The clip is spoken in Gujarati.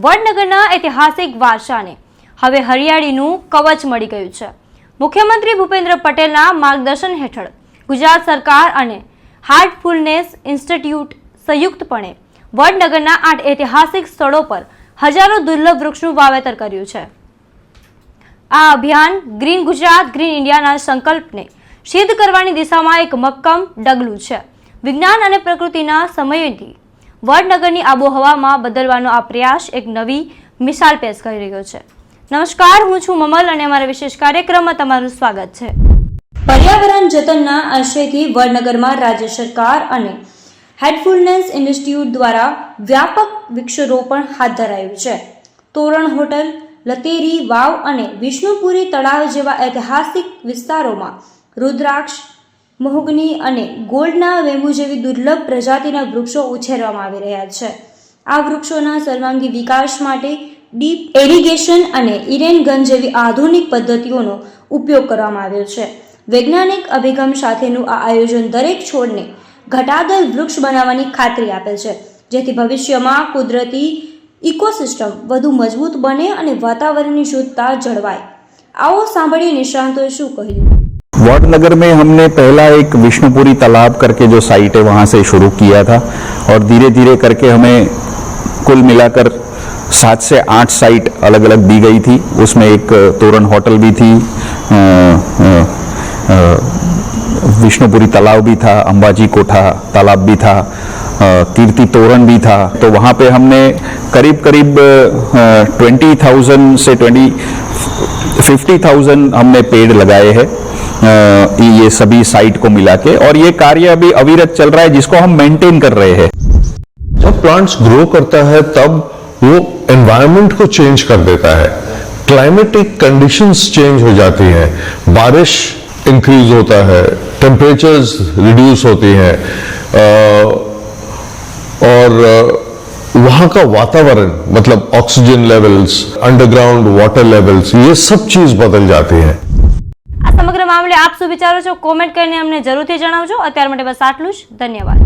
વડનગરના ઐતિહાસિક વારસાને હવે હરિયાળીનું કવચ મળી ગયું છે। મુખ્યમંત્રી ભૂપેન્દ્ર પટેલના માર્ગદર્શન હેઠળ ગુજરાત સરકાર અને હાર્ટફુલનેસ ઇન્સ્ટિટ્યૂટ સંયુક્તપણે વડનગરના 8 ઐતિહાસિક સ્થળો પર હજારો દુર્લભ વૃક્ષનું વાવેતર કર્યું છે। આ અભિયાન ગ્રીન ગુજરાત ગ્રીન ઇન્ડિયાના સંકલ્પને સિદ્ધ કરવાની દિશામાં એક મક્કમ ડગલું છે। વિજ્ઞાન અને પ્રકૃતિના સમન્વયથી વડનગરની આબોહવામાં બદલવાનો આ પ્રયાસ એક નવી મિસાલ પેશ કરી રહ્યો છે। નમસ્કાર, હું છું મમલ અને અમારા વિશેષ કાર્યક્રમમાં તમારું સ્વાગત છે। પર્યાવરણ જતનના આશયથી વડનગરમાં રાજ્ય સરકાર અને હાર્ટફુલનેસ ઇન્સ્ટિટ્યૂટ દ્વારા વ્યાપક વૃક્ષારોપણ હાથ ધરાયું છે। તોરણ હોટલ, લતેરી વાવ અને વિષ્ણુપુરી તળાવ જેવા ઐતિહાસિક વિસ્તારોમાં રુદ્રાક્ષ, મહોગની અને ગોલ્ડના વેમ્બુ જેવી દુર્લભ પ્રજાતિના વૃક્ષો ઉછેરવામાં આવી રહ્યા છે। આ વૃક્ષોના સર્વાંગી વિકાસ માટે ડીપ ઇરિગેશન અને ઇરેનગન જેવી આધુનિક પદ્ધતિઓનો ઉપયોગ કરવામાં આવ્યો છે। વૈજ્ઞાનિક અભિગમ સાથેનું આ આયોજન દરેક છોડને ઘટાદર વૃક્ષ બનાવવાની ખાતરી આપે છે, જેથી ભવિષ્યમાં કુદરતી ઇકોસિસ્ટમ વધુ મજબૂત બને અને વાતાવરણની શુદ્ધતા જળવાય। आओ सांभळिए निष्णातोए शुं कह्युं। वाडनगर में हमने पहला एक विष्णुपुरी तालाब करके जो साइट है वहाँ से शुरू किया था और धीरे धीरे करके हमें कुल मिलाकर 7 से 8 साइट अलग अलग दी गई थी। उसमें एक तोरण होटल भी थी, विष्णुपुरी तालाब भी था, अंबाजी कोठा तालाब भी था, कीर्ति तोरण भी था। तो वहाँ पे हमने करीब 20,000 से 50,000 हमने पेड़ लगाए हैं ये सभी साइट को मिला के, और ये कार्य अभी अविरत चल रहा है जिसको हम मेंटेन कर रहे हैं। जब प्लांट्स ग्रो करता है तब वो एनवायरनमेंट को चेंज कर देता है, क्लाइमेटिक कंडीशंस चेंज हो जाती हैं, बारिश इंक्रीज होता है, टेम्परेचर्स रिड्यूस होती हैं और वहाँ का वातावरण मतलब oxygen levels, underground water levels, ये सब चीज बदल जाती है। આ સમગ્ર મામલે આપ શું વિચારો છો, કોમેન્ટ કરીને અમને જરૂરથી જણાવજો। અત્યાર માટે બસ આટલું જ। ધન્યવાદ।